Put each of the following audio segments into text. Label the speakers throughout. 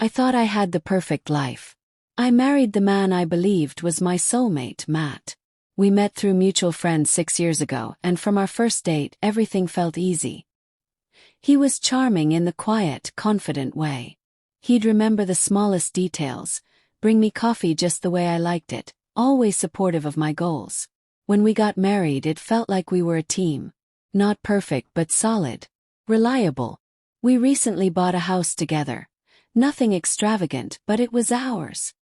Speaker 1: I thought I had the perfect life. I married the man I believed was my soulmate, Matt. We met through mutual friends 6 years ago, and from our first date, everything felt easy. He was charming in the quiet, confident way. He'd remember the smallest details, bring me coffee just the way I liked it, always supportive of my goals. When we got married, it felt like we were a team. Not perfect but solid. Reliable. We recently bought a house together. Nothing extravagant, but it was ours.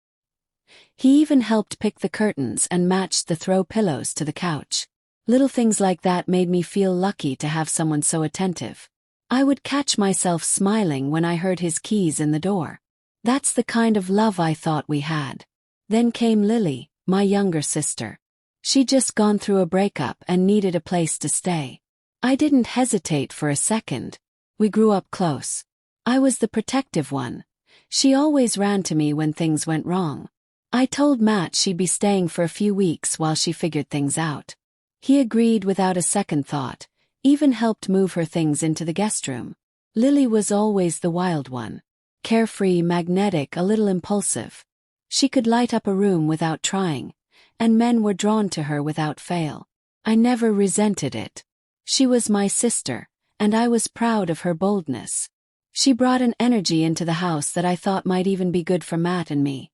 Speaker 1: He even helped pick the curtains and matched the throw pillows to the couch. Little things like that made me feel lucky to have someone so attentive. I would catch myself smiling when I heard his keys in the door. That's the kind of love I thought we had. Then came Lily, my younger sister. She'd just gone through a breakup and needed a place to stay. I didn't hesitate for a second. We grew up close. I was the protective one. She always ran to me when things went wrong. I told Matt she'd be staying for a few weeks while she figured things out. He agreed without a second thought, even helped move her things into the guest room. Lily was always the wild one. Carefree, magnetic, a little impulsive. She could light up a room without trying, and men were drawn to her without fail. I never resented it. She was my sister, and I was proud of her boldness. She brought an energy into the house that I thought might even be good for Matt and me.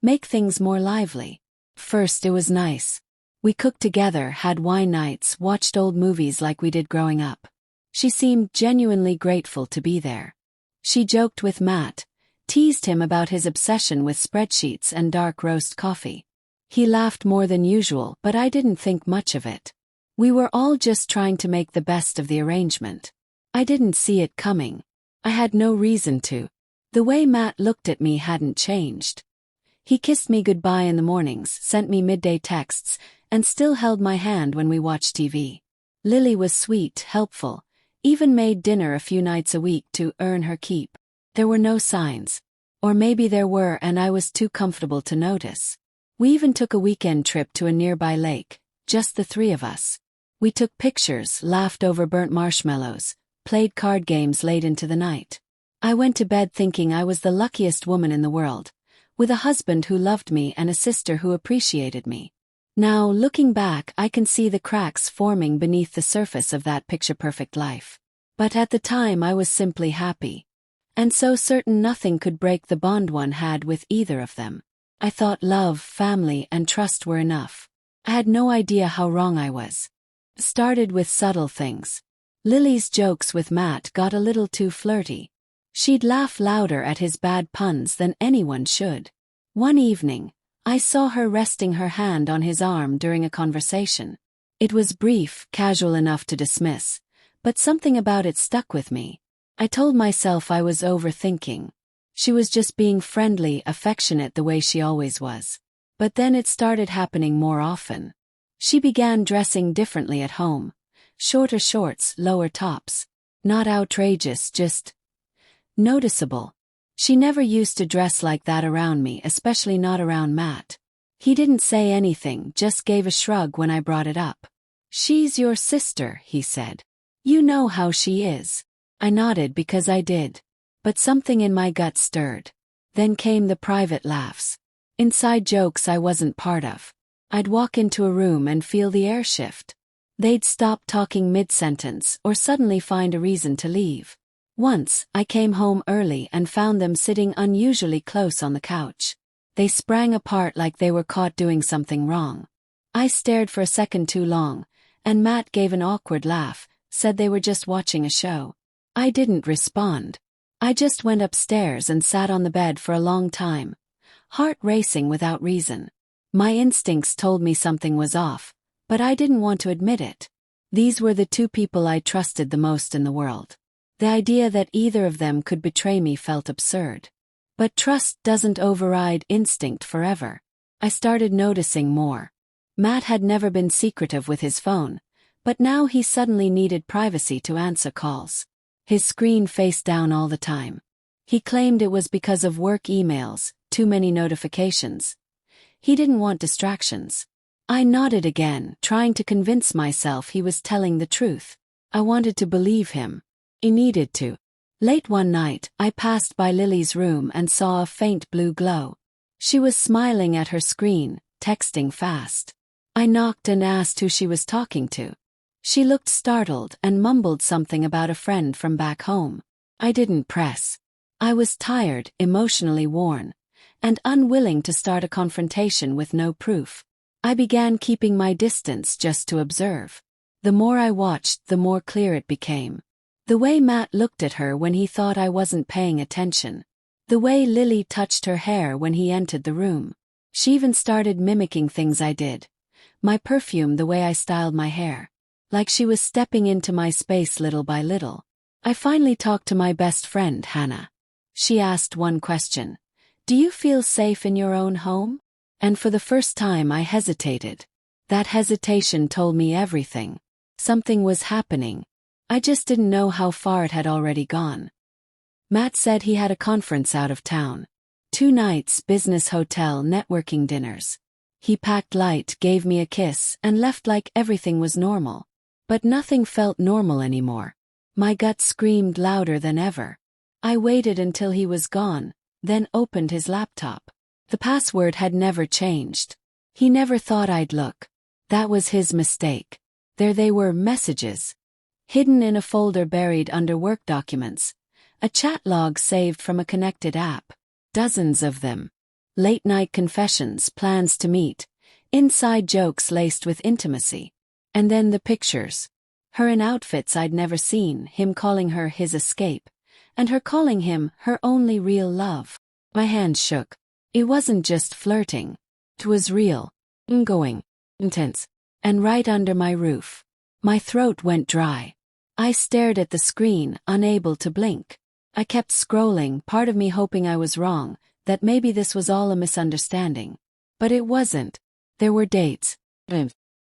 Speaker 1: Make things more lively. First, it was nice. We cooked together, had wine nights, watched old movies like we did growing up. She seemed genuinely grateful to be there. She joked with Matt, teased him about his obsession with spreadsheets and dark roast coffee. He laughed more than usual, but I didn't think much of it. We were all just trying to make the best of the arrangement. I didn't see it coming. I had no reason to. The way Matt looked at me hadn't changed. He kissed me goodbye in the mornings, sent me midday texts, and still held my hand when we watched TV. Lily was sweet, helpful, even made dinner a few nights a week to earn her keep. There were no signs. Or maybe there were and I was too comfortable to notice. We even took a weekend trip to a nearby lake, just the three of us. We took pictures, laughed over burnt marshmallows, played card games late into the night. I went to bed thinking I was the luckiest woman in the world, with a husband who loved me and a sister who appreciated me. Now, looking back, I can see the cracks forming beneath the surface of that picture-perfect life. But at the time I was simply happy. And so certain nothing could break the bond one had with either of them. I thought love, family, and trust were enough. I had no idea how wrong I was. Started with subtle things. Lily's jokes with Matt got a little too flirty. She'd laugh louder at his bad puns than anyone should. One evening, I saw her resting her hand on his arm during a conversation. It was brief, casual enough to dismiss, but something about it stuck with me. I told myself I was overthinking. She was just being friendly, affectionate the way she always was. But then it started happening more often. She began dressing differently at home. Shorter shorts, lower tops. Not outrageous, just noticeable. She never used to dress like that around me, especially not around Matt. He didn't say anything, just gave a shrug when I brought it up. "She's your sister," he said. "You know how she is." I nodded because I did. But something in my gut stirred. Then came the private laughs. Inside jokes I wasn't part of. I'd walk into a room and feel the air shift. They'd stop talking mid-sentence or suddenly find a reason to leave. Once, I came home early and found them sitting unusually close on the couch. They sprang apart like they were caught doing something wrong. I stared for a second too long, and Matt gave an awkward laugh, said they were just watching a show. I didn't respond. I just went upstairs and sat on the bed for a long time, heart racing without reason. My instincts told me something was off, but I didn't want to admit it. These were the two people I trusted the most in the world. The idea that either of them could betray me felt absurd. But trust doesn't override instinct forever. I started noticing more. Matt had never been secretive with his phone, but now he suddenly needed privacy to answer calls. His screen faced down all the time. He claimed it was because of work emails, too many notifications. He didn't want distractions. I nodded again, trying to convince myself he was telling the truth. I wanted to believe him. He needed to. Late one night, I passed by Lily's room and saw a faint blue glow. She was smiling at her screen, texting fast. I knocked and asked who she was talking to. She looked startled and mumbled something about a friend from back home. I didn't press. I was tired, emotionally worn, and unwilling to start a confrontation with no proof. I began keeping my distance just to observe. The more I watched, the more clear it became. The way Matt looked at her when he thought I wasn't paying attention. The way Lily touched her hair when he entered the room. She even started mimicking things I did. My perfume, the way I styled my hair. Like she was stepping into my space little by little. I finally talked to my best friend, Hannah. She asked one question. Do you feel safe in your own home? And for the first time I hesitated. That hesitation told me everything. Something was happening. I just didn't know how far it had already gone. Matt said he had a conference out of town. 2 nights, business hotel, networking dinners. He packed light, gave me a kiss, and left like everything was normal. But nothing felt normal anymore. My gut screamed louder than ever. I waited until he was gone, then opened his laptop. The password had never changed. He never thought I'd look. That was his mistake. There they were, messages. Hidden in a folder buried under work documents. A chat log saved from a connected app. Dozens of them. Late-night confessions, plans to meet. Inside jokes laced with intimacy. And then the pictures. Her in outfits I'd never seen, him calling her his escape. And her calling him her only real love. My hands shook. It wasn't just flirting. It was real. Ongoing. Intense. And right under my roof. My throat went dry. I stared at the screen, unable to blink. I kept scrolling, part of me hoping I was wrong, that maybe this was all a misunderstanding. But it wasn't. There were dates.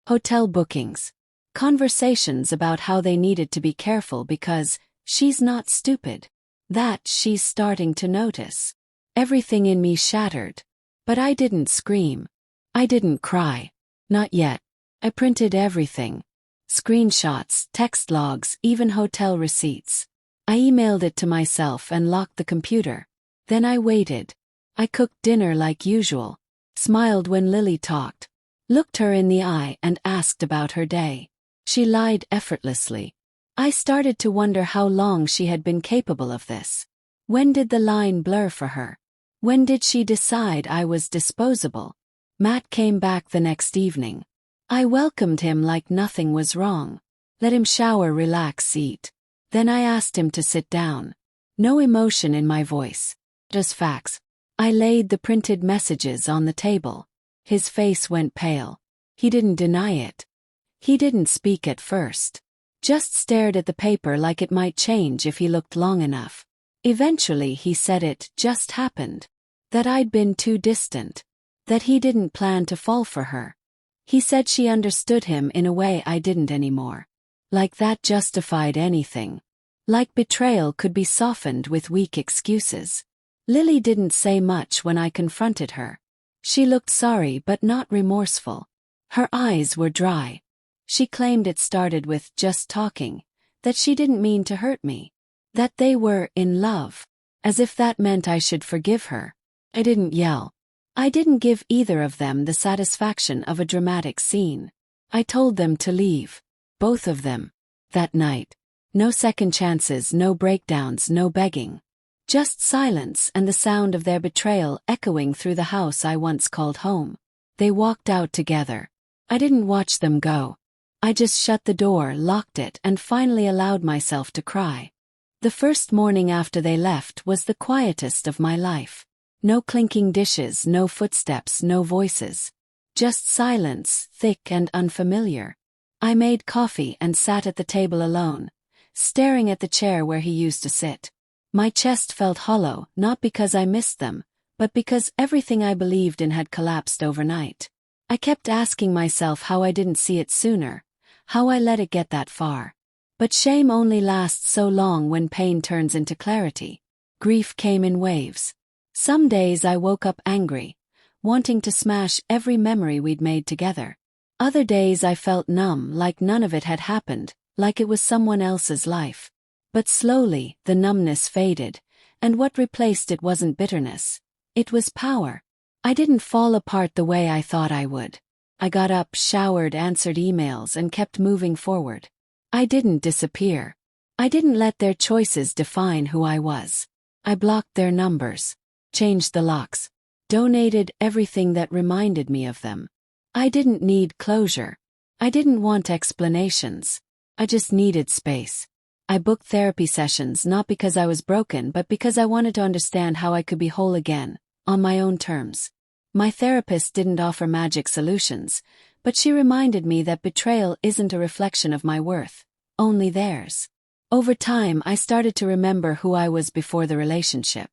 Speaker 1: Hotel bookings. Conversations about how they needed to be careful because she's not stupid. That she's starting to notice. Everything in me shattered. But I didn't scream. I didn't cry. Not yet. I printed everything. Screenshots, text logs, even hotel receipts. I emailed it to myself and locked the computer. Then I waited. I cooked dinner like usual. Smiled when Lily talked. Looked her in the eye and asked about her day. She lied effortlessly. I started to wonder how long she had been capable of this. When did the line blur for her? When did she decide I was disposable? Matt came back the next evening. I welcomed him like nothing was wrong. Let him shower, relax, eat. Then I asked him to sit down. No emotion in my voice. Just facts. I laid the printed messages on the table. His face went pale. He didn't deny it. He didn't speak at first. Just stared at the paper like it might change if he looked long enough. Eventually he said it just happened. That I'd been too distant. That he didn't plan to fall for her. He said she understood him in a way I didn't anymore. Like that justified anything. Like betrayal could be softened with weak excuses. Lily didn't say much when I confronted her. She looked sorry but not remorseful. Her eyes were dry. She claimed it started with just talking, that she didn't mean to hurt me. That they were in love. As if that meant I should forgive her. I didn't yell. I didn't give either of them the satisfaction of a dramatic scene. I told them to leave. Both of them. That night. No second chances, no breakdowns, no begging. Just silence and the sound of their betrayal echoing through the house I once called home. They walked out together. I didn't watch them go. I just shut the door, locked it, and finally allowed myself to cry. The first morning after they left was the quietest of my life. No clinking dishes, no footsteps, no voices. Just silence, thick and unfamiliar. I made coffee and sat at the table alone, staring at the chair where he used to sit. My chest felt hollow, not because I missed them, but because everything I believed in had collapsed overnight. I kept asking myself how I didn't see it sooner, how I let it get that far. But shame only lasts so long when pain turns into clarity. Grief came in waves. Some days I woke up angry, wanting to smash every memory we'd made together. Other days I felt numb, like none of it had happened, like it was someone else's life. But slowly, the numbness faded, and what replaced it wasn't bitterness. It was power. I didn't fall apart the way I thought I would. I got up, showered, answered emails, and kept moving forward. I didn't disappear. I didn't let their choices define who I was. I blocked their numbers, changed the locks, donated everything that reminded me of them. I didn't need closure. I didn't want explanations. I just needed space. I booked therapy sessions not because I was broken but because I wanted to understand how I could be whole again, on my own terms. My therapist didn't offer magic solutions, but she reminded me that betrayal isn't a reflection of my worth, only theirs. Over time, I started to remember who I was before the relationship.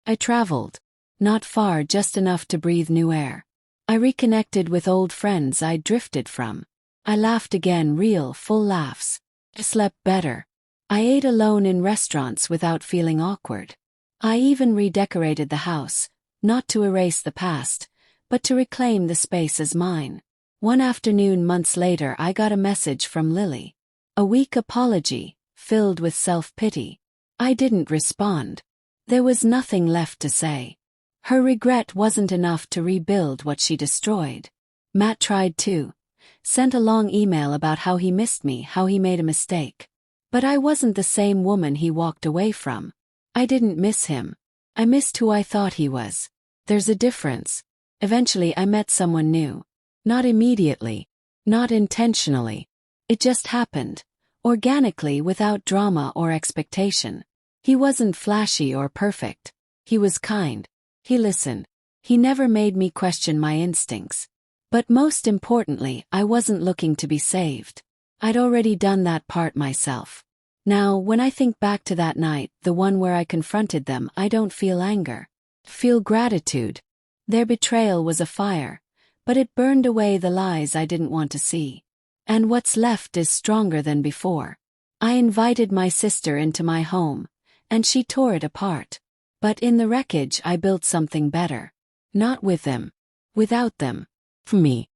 Speaker 1: I traveled. Not far, just enough to breathe new air. I reconnected with old friends I'd drifted from. I laughed again, real, full laughs. I slept better. I ate alone in restaurants without feeling awkward. I even redecorated the house, not to erase the past, but to reclaim the space as mine. One afternoon months later I got a message from Lily. A weak apology, filled with self-pity. I didn't respond. There was nothing left to say. Her regret wasn't enough to rebuild what she destroyed. Matt tried too. Sent a long email about how he missed me, how he made a mistake. But I wasn't the same woman he walked away from. I didn't miss him. I missed who I thought he was. There's a difference. Eventually I met someone new. Not immediately. Not intentionally. It just happened. Organically, without drama or expectation. He wasn't flashy or perfect. He was kind. He listened. He never made me question my instincts. But most importantly, I wasn't looking to be saved. I'd already done that part myself. Now, when I think back to that night, the one where I confronted them, I don't feel anger. Feel gratitude. Their betrayal was a fire, but it burned away the lies I didn't want to see. And what's left is stronger than before. I invited my sister into my home, and she tore it apart. But in the wreckage I built something better. Not with them. Without them. For me.